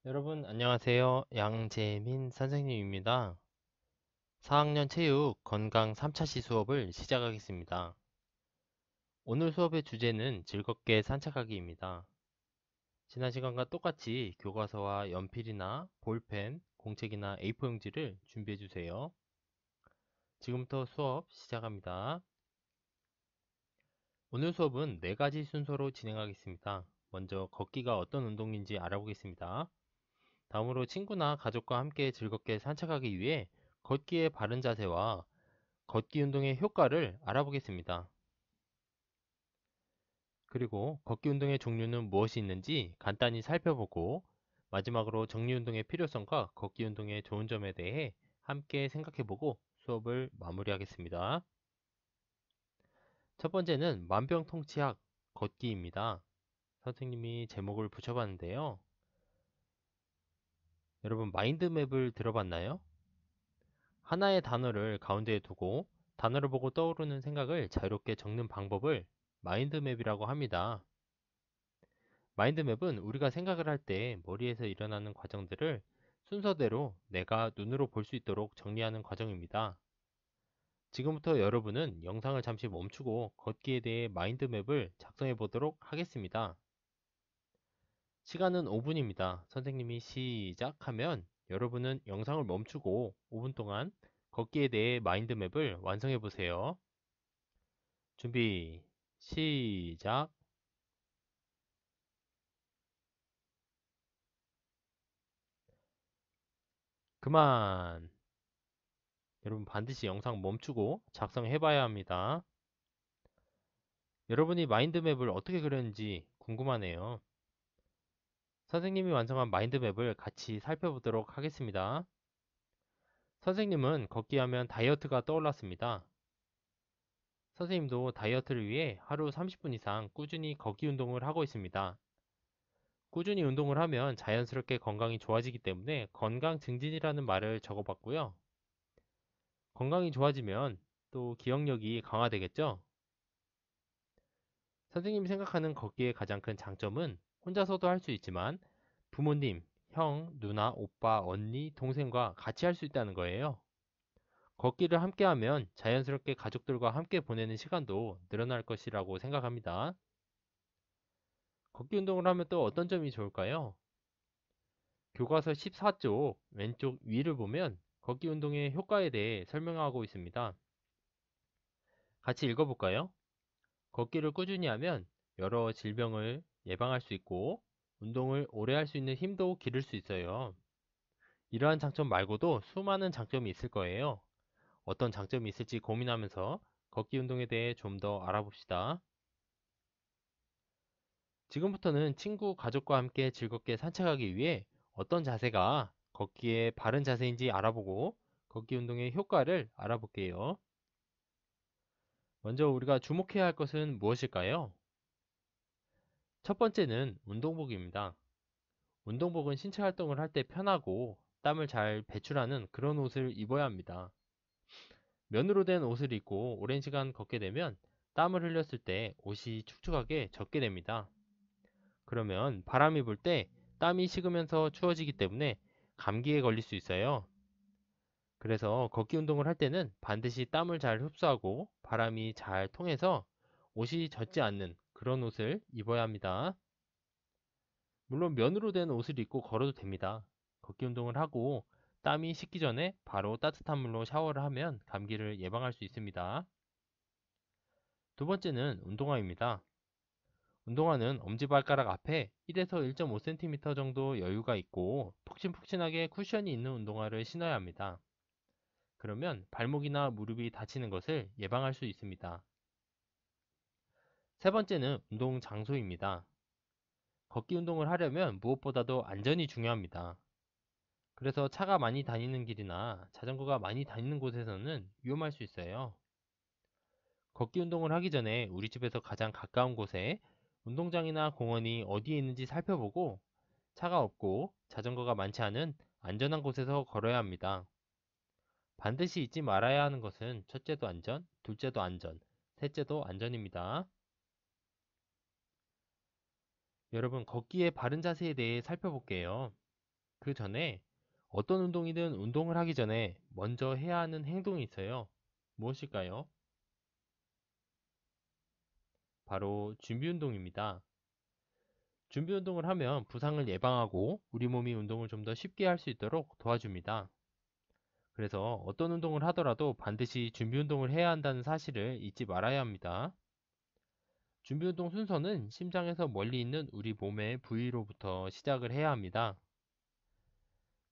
여러분 안녕하세요. 양재민 선생님입니다. 4학년 체육 건강 3차시 수업을 시작하겠습니다. 오늘 수업의 주제는 즐겁게 산책하기입니다. 지난 시간과 똑같이 교과서와 연필이나 볼펜, 공책이나 A4 용지를 준비해 주세요. 지금부터 수업 시작합니다. 오늘 수업은 4가지 순서로 진행하겠습니다. 먼저 걷기가 어떤 운동인지 알아보겠습니다. 다음으로 친구나 가족과 함께 즐겁게 산책하기 위해 걷기의 바른 자세와 걷기 운동의 효과를 알아보겠습니다. 그리고 걷기 운동의 종류는 무엇이 있는지 간단히 살펴보고 마지막으로 정리 운동의 필요성과 걷기 운동의 좋은 점에 대해 함께 생각해보고 수업을 마무리하겠습니다. 첫 번째는 만병통치약 걷기입니다. 선생님이 제목을 붙여봤는데요. 여러분 마인드맵을 들어봤나요? 하나의 단어를 가운데에 두고 단어를 보고 떠오르는 생각을 자유롭게 적는 방법을 마인드맵이라고 합니다. 마인드맵은 우리가 생각을 할 때 머리에서 일어나는 과정들을 순서대로 내가 눈으로 볼 수 있도록 정리하는 과정입니다. 지금부터 여러분은 영상을 잠시 멈추고 걷기에 대해 마인드맵을 작성해 보도록 하겠습니다. 시간은 5분입니다. 선생님이 시작하면 여러분은 영상을 멈추고 5분 동안 걷기에 대해 마인드맵을 완성해 보세요. 준비, 시작. 그만. 여러분 반드시 영상 멈추고 작성해 봐야 합니다. 여러분이 마인드맵을 어떻게 그렸는지 궁금하네요. 선생님이 완성한 마인드맵을 같이 살펴보도록 하겠습니다. 선생님은 걷기 하면 다이어트가 떠올랐습니다. 선생님도 다이어트를 위해 하루 30분 이상 꾸준히 걷기 운동을 하고 있습니다. 꾸준히 운동을 하면 자연스럽게 건강이 좋아지기 때문에 건강 증진이라는 말을 적어봤고요. 건강이 좋아지면 또 기억력이 강화되겠죠? 선생님이 생각하는 걷기의 가장 큰 장점은 혼자서도 할 수 있지만 부모님, 형, 누나, 오빠, 언니, 동생과 같이 할 수 있다는 거예요. 걷기를 함께 하면 자연스럽게 가족들과 함께 보내는 시간도 늘어날 것이라고 생각합니다. 걷기 운동을 하면 또 어떤 점이 좋을까요? 교과서 14쪽 왼쪽 위를 보면 걷기 운동의 효과에 대해 설명하고 있습니다. 같이 읽어볼까요? 걷기를 꾸준히 하면 여러 질병을 예방할 수 있고 운동을 오래 할 수 있는 힘도 기를 수 있어요. 이러한 장점 말고도 수많은 장점이 있을 거예요. 어떤 장점이 있을지 고민하면서 걷기 운동에 대해 좀 더 알아봅시다. 지금부터는 친구, 가족과 함께 즐겁게 산책하기 위해 어떤 자세가 걷기에 바른 자세인지 알아보고 걷기 운동의 효과를 알아볼게요. 먼저 우리가 주목해야 할 것은 무엇일까요? 첫 번째는 운동복입니다. 운동복은 신체 활동을 할 때 편하고 땀을 잘 배출하는 그런 옷을 입어야 합니다. 면으로 된 옷을 입고 오랜 시간 걷게 되면 땀을 흘렸을 때 옷이 축축하게 젖게 됩니다. 그러면 바람이 불 때 땀이 식으면서 추워지기 때문에 감기에 걸릴 수 있어요. 그래서 걷기 운동을 할 때는 반드시 땀을 잘 흡수하고 바람이 잘 통해서 옷이 젖지 않는 그런 옷을 입어야 합니다. 물론 면으로 된 옷을 입고 걸어도 됩니다. 걷기 운동을 하고 땀이 식기 전에 바로 따뜻한 물로 샤워를 하면 감기를 예방할 수 있습니다. 두 번째는 운동화입니다. 운동화는 엄지발가락 앞에 1에서 1.5cm 정도 여유가 있고 푹신푹신하게 쿠션이 있는 운동화를 신어야 합니다. 그러면 발목이나 무릎이 다치는 것을 예방할 수 있습니다. 세 번째는 운동 장소입니다. 걷기 운동을 하려면 무엇보다도 안전이 중요합니다. 그래서 차가 많이 다니는 길이나 자전거가 많이 다니는 곳에서는 위험할 수 있어요. 걷기 운동을 하기 전에 우리 집에서 가장 가까운 곳에 운동장이나 공원이 어디에 있는지 살펴보고 차가 없고 자전거가 많지 않은 안전한 곳에서 걸어야 합니다. 반드시 잊지 말아야 하는 것은 첫째도 안전, 둘째도 안전, 셋째도 안전입니다. 여러분, 걷기의 바른 자세에 대해 살펴볼게요. 그 전에 어떤 운동이든 운동을 하기 전에 먼저 해야 하는 행동이 있어요. 무엇일까요? 바로 준비 운동입니다. 준비 운동을 하면 부상을 예방하고 우리 몸이 운동을 좀 더 쉽게 할 수 있도록 도와줍니다. 그래서 어떤 운동을 하더라도 반드시 준비 운동을 해야 한다는 사실을 잊지 말아야 합니다. 준비 운동 순서는 심장에서 멀리 있는 우리 몸의 부위로부터 시작을 해야 합니다.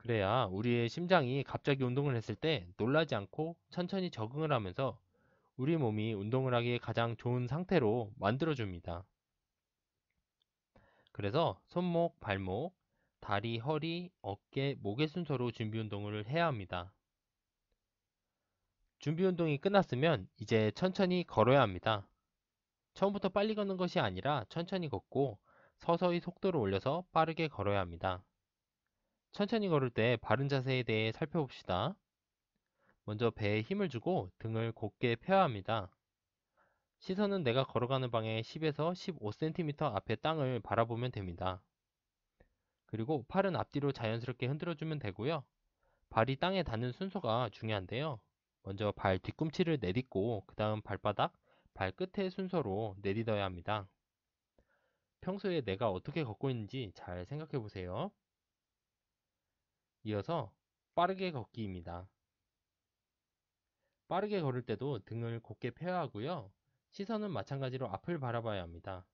그래야 우리의 심장이 갑자기 운동을 했을 때 놀라지 않고 천천히 적응을 하면서 우리 몸이 운동을 하기에 가장 좋은 상태로 만들어줍니다. 그래서 손목, 발목, 다리, 허리, 어깨, 목의 순서로 준비 운동을 해야 합니다. 준비 운동이 끝났으면 이제 천천히 걸어야 합니다. 처음부터 빨리 걷는 것이 아니라 천천히 걷고 서서히 속도를 올려서 빠르게 걸어야 합니다. 천천히 걸을 때 바른 자세에 대해 살펴봅시다. 먼저 배에 힘을 주고 등을 곧게 펴야 합니다. 시선은 내가 걸어가는 방에 10에서 15cm 앞의 땅을 바라보면 됩니다. 그리고 팔은 앞뒤로 자연스럽게 흔들어주면 되고요. 발이 땅에 닿는 순서가 중요한데요. 먼저 발 뒤꿈치를 내딛고 그 다음 발바닥, 발끝의 순서로 내딛어야 합니다. 평소에 내가 어떻게 걷고 있는지 잘 생각해 보세요. 이어서 빠르게 걷기입니다. 빠르게 걸을 때도 등을 곧게 펴야 하고요. 시선은 마찬가지로 앞을 바라봐야 합니다.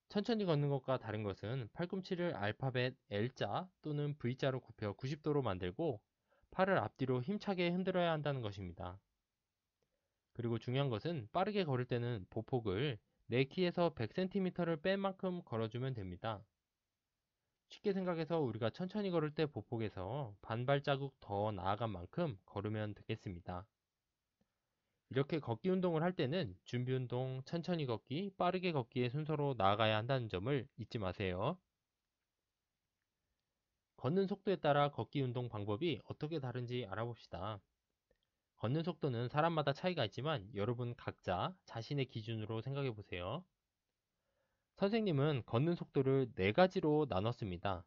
천천히 걷는 것과 다른 것은 팔꿈치를 알파벳 L자 또는 V자로 굽혀 90도로 만들고 팔을 앞뒤로 힘차게 흔들어야 한다는 것입니다. 그리고 중요한 것은 빠르게 걸을 때는 보폭을 내 키에서 100cm를 뺀 만큼 걸어주면 됩니다. 쉽게 생각해서 우리가 천천히 걸을 때 보폭에서 반 발자국 더 나아간 만큼 걸으면 되겠습니다. 이렇게 걷기 운동을 할 때는 준비 운동, 천천히 걷기, 빠르게 걷기의 순서로 나아가야 한다는 점을 잊지 마세요. 걷는 속도에 따라 걷기 운동 방법이 어떻게 다른지 알아봅시다. 걷는 속도는 사람마다 차이가 있지만 여러분 각자 자신의 기준으로 생각해 보세요. 선생님은 걷는 속도를 4가지로 나눴습니다.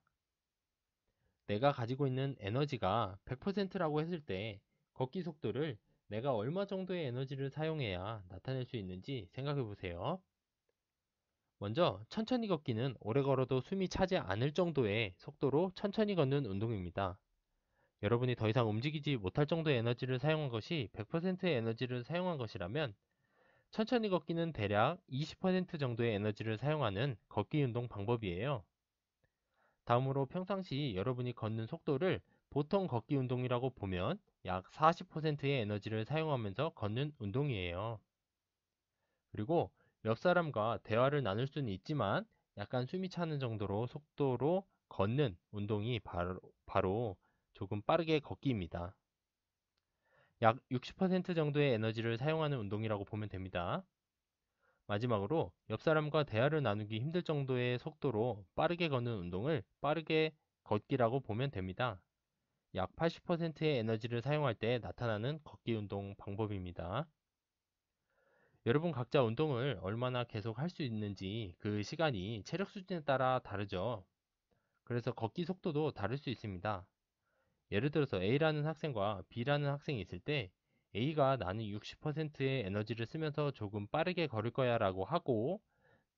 내가 가지고 있는 에너지가 100%라고 했을 때 걷기 속도를 내가 얼마 정도의 에너지를 사용해야 나타낼 수 있는지 생각해 보세요. 먼저 천천히 걷기는 오래 걸어도 숨이 차지 않을 정도의 속도로 천천히 걷는 운동입니다. 여러분이 더 이상 움직이지 못할 정도의 에너지를 사용한 것이 100%의 에너지를 사용한 것이라면 천천히 걷기는 대략 20% 정도의 에너지를 사용하는 걷기 운동 방법이에요. 다음으로 평상시 여러분이 걷는 속도를 보통 걷기 운동이라고 보면 약 40%의 에너지를 사용하면서 걷는 운동이에요. 그리고 옆 사람과 대화를 나눌 수는 있지만 약간 숨이 차는 정도로 속도로 걷는 운동이 바로 조금 빠르게 걷기입니다. 약 60% 정도의 에너지를 사용하는 운동이라고 보면 됩니다. 마지막으로 옆 사람과 대화를 나누기 힘들 정도의 속도로 빠르게 걷는 운동을 빠르게 걷기라고 보면 됩니다. 약 80%의 에너지를 사용할 때 나타나는 걷기 운동 방법입니다. 여러분 각자 운동을 얼마나 계속 할 수 있는지 그 시간이 체력 수준에 따라 다르죠. 그래서 걷기 속도도 다를 수 있습니다. 예를 들어서 A라는 학생과 B라는 학생이 있을 때 A가 나는 60%의 에너지를 쓰면서 조금 빠르게 걸을 거야 라고 하고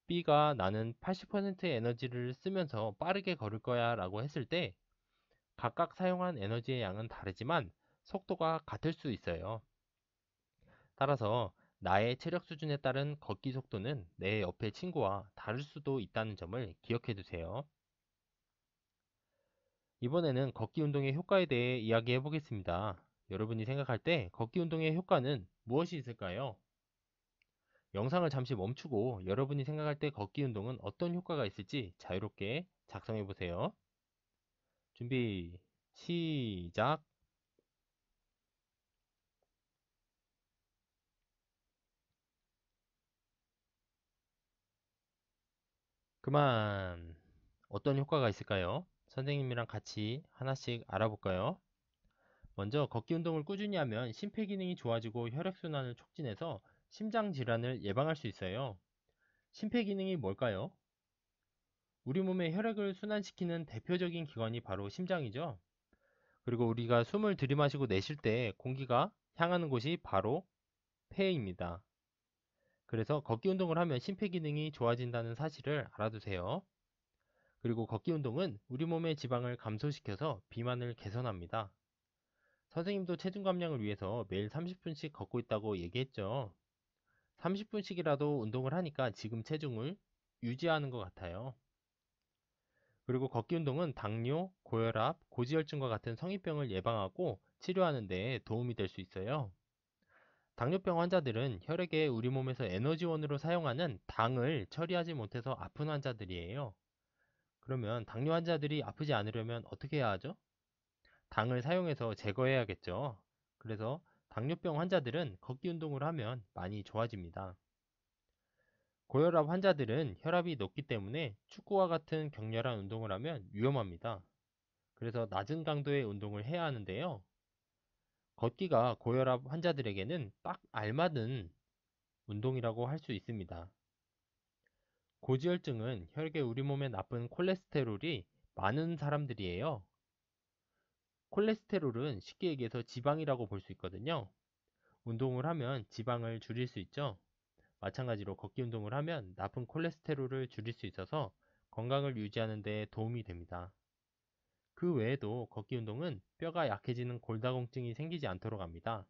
B가 나는 80%의 에너지를 쓰면서 빠르게 걸을 거야 라고 했을 때 각각 사용한 에너지의 양은 다르지만 속도가 같을 수 있어요. 따라서 나의 체력 수준에 따른 걷기 속도는 내 옆의 친구와 다를 수도 있다는 점을 기억해 두세요. 이번에는 걷기 운동의 효과에 대해 이야기해 보겠습니다. 여러분이 생각할 때 걷기 운동의 효과는 무엇이 있을까요? 영상을 잠시 멈추고 여러분이 생각할 때 걷기 운동은 어떤 효과가 있을지 자유롭게 작성해 보세요. 준비, 시작! 그만! 어떤 효과가 있을까요? 선생님이랑 같이 하나씩 알아볼까요? 먼저 걷기 운동을 꾸준히 하면 심폐기능이 좋아지고 혈액순환을 촉진해서 심장 질환을 예방할 수 있어요. 심폐기능이 뭘까요? 우리 몸의 혈액을 순환시키는 대표적인 기관이 바로 심장이죠. 그리고 우리가 숨을 들이마시고 내쉴 때 공기가 향하는 곳이 바로 폐입니다. 그래서 걷기 운동을 하면 심폐기능이 좋아진다는 사실을 알아두세요. 그리고 걷기 운동은 우리 몸의 지방을 감소시켜서 비만을 개선합니다. 선생님도 체중 감량을 위해서 매일 30분씩 걷고 있다고 얘기했죠. 30분씩이라도 운동을 하니까 지금 체중을 유지하는 것 같아요. 그리고 걷기 운동은 당뇨, 고혈압, 고지혈증과 같은 성인병을 예방하고 치료하는 데 도움이 될 수 있어요. 당뇨병 환자들은 혈액에 우리 몸에서 에너지원으로 사용하는 당을 처리하지 못해서 아픈 환자들이에요. 그러면 당뇨 환자들이 아프지 않으려면 어떻게 해야 하죠? 당을 사용해서 제거해야겠죠. 그래서 당뇨병 환자들은 걷기 운동을 하면 많이 좋아집니다. 고혈압 환자들은 혈압이 높기 때문에 축구와 같은 격렬한 운동을 하면 위험합니다. 그래서 낮은 강도의 운동을 해야 하는데요. 걷기가 고혈압 환자들에게는 딱 알맞은 운동이라고 할 수 있습니다. 고지혈증은 혈액에 우리 몸에 나쁜 콜레스테롤이 많은 사람들이에요. 콜레스테롤은 쉽게 얘기해서 지방이라고 볼 수 있거든요. 운동을 하면 지방을 줄일 수 있죠. 마찬가지로 걷기 운동을 하면 나쁜 콜레스테롤을 줄일 수 있어서 건강을 유지하는 데 도움이 됩니다. 그 외에도 걷기 운동은 뼈가 약해지는 골다공증이 생기지 않도록 합니다.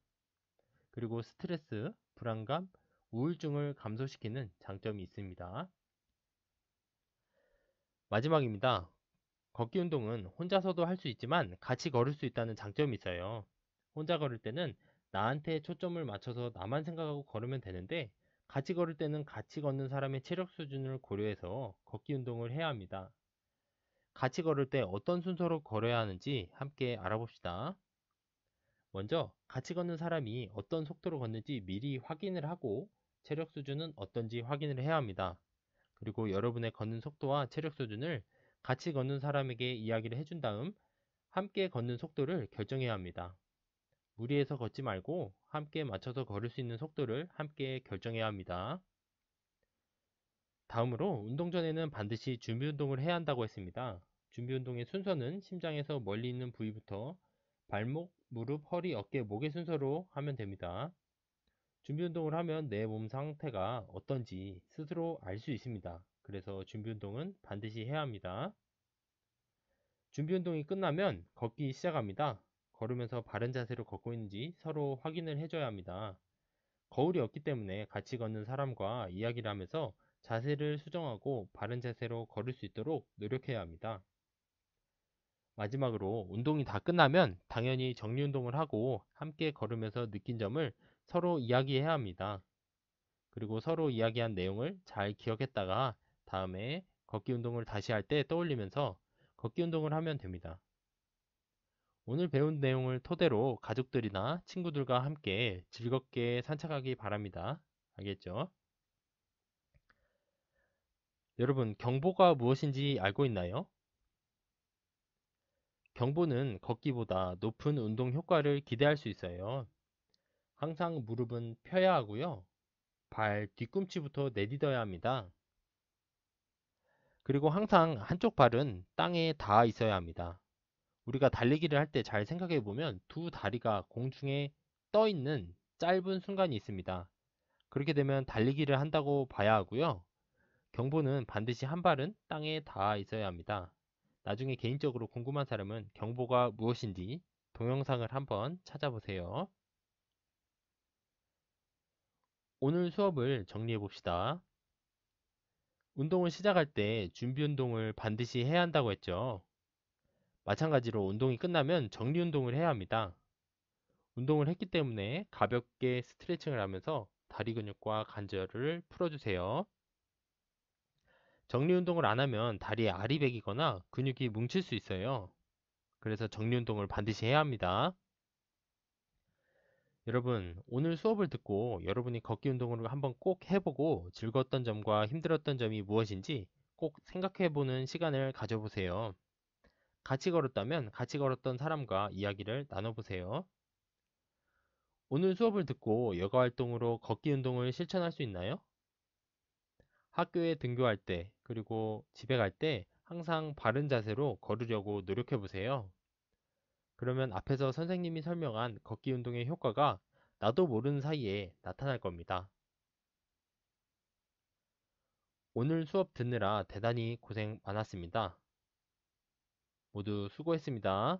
그리고 스트레스, 불안감, 우울증을 감소시키는 장점이 있습니다. 마지막입니다. 걷기 운동은 혼자서도 할 수 있지만 같이 걸을 수 있다는 장점이 있어요. 혼자 걸을 때는 나한테 초점을 맞춰서 나만 생각하고 걸으면 되는데 같이 걸을 때는 같이 걷는 사람의 체력 수준을 고려해서 걷기 운동을 해야 합니다. 같이 걸을 때 어떤 순서로 걸어야 하는지 함께 알아봅시다. 먼저 같이 걷는 사람이 어떤 속도로 걷는지 미리 확인을 하고 체력 수준은 어떤지 확인을 해야 합니다. 그리고 여러분의 걷는 속도와 체력 수준을 같이 걷는 사람에게 이야기를 해준 다음 함께 걷는 속도를 결정해야 합니다. 무리해서 걷지 말고 함께 맞춰서 걸을 수 있는 속도를 함께 결정해야 합니다. 다음으로 운동 전에는 반드시 준비 운동을 해야 한다고 했습니다. 준비 운동의 순서는 심장에서 멀리 있는 부위부터 발목, 무릎, 허리, 어깨, 목의 순서로 하면 됩니다. 준비 운동을 하면 내 몸 상태가 어떤지 스스로 알 수 있습니다. 그래서 준비 운동은 반드시 해야 합니다. 준비 운동이 끝나면 걷기 시작합니다. 걸으면서 바른 자세로 걷고 있는지 서로 확인을 해줘야 합니다. 거울이 없기 때문에 같이 걷는 사람과 이야기를 하면서 자세를 수정하고 바른 자세로 걸을 수 있도록 노력해야 합니다. 마지막으로 운동이 다 끝나면 당연히 정리 운동을 하고 함께 걸으면서 느낀 점을 서로 이야기해야 합니다. 그리고 서로 이야기한 내용을 잘 기억했다가 다음에 걷기 운동을 다시 할 때 떠올리면서 걷기 운동을 하면 됩니다. 오늘 배운 내용을 토대로 가족들이나 친구들과 함께 즐겁게 산책하기 바랍니다. 알겠죠? 여러분, 경보가 무엇인지 알고 있나요? 경보는 걷기보다 높은 운동 효과를 기대할 수 있어요. 항상 무릎은 펴야 하고요. 발 뒤꿈치부터 내딛어야 합니다. 그리고 항상 한쪽 발은 땅에 닿아 있어야 합니다. 우리가 달리기를 할 때 잘 생각해 보면 두 다리가 공중에 떠 있는 짧은 순간이 있습니다. 그렇게 되면 달리기를 한다고 봐야 하고요. 경보는 반드시 한 발은 땅에 닿아 있어야 합니다. 나중에 개인적으로 궁금한 사람은 경보가 무엇인지 동영상을 한번 찾아보세요. 오늘 수업을 정리해 봅시다. 운동을 시작할 때 준비 운동을 반드시 해야 한다고 했죠. 마찬가지로 운동이 끝나면 정리 운동을 해야 합니다. 운동을 했기 때문에 가볍게 스트레칭을 하면서 다리 근육과 관절을 풀어주세요. 정리 운동을 안 하면 다리에 알이 배기거나 근육이 뭉칠 수 있어요. 그래서 정리 운동을 반드시 해야 합니다. 여러분, 오늘 수업을 듣고 여러분이 걷기 운동을 한번 꼭 해보고 즐거웠던 점과 힘들었던 점이 무엇인지 꼭 생각해보는 시간을 가져보세요. 같이 걸었다면 같이 걸었던 사람과 이야기를 나눠보세요. 오늘 수업을 듣고 여가 활동으로 걷기 운동을 실천할 수 있나요? 학교에 등교할 때, 그리고 집에 갈 때 항상 바른 자세로 걸으려고 노력해 보세요. 그러면 앞에서 선생님이 설명한 걷기 운동의 효과가 나도 모르는 사이에 나타날 겁니다. 오늘 수업 듣느라 대단히 고생 많았습니다. 모두 수고했습니다.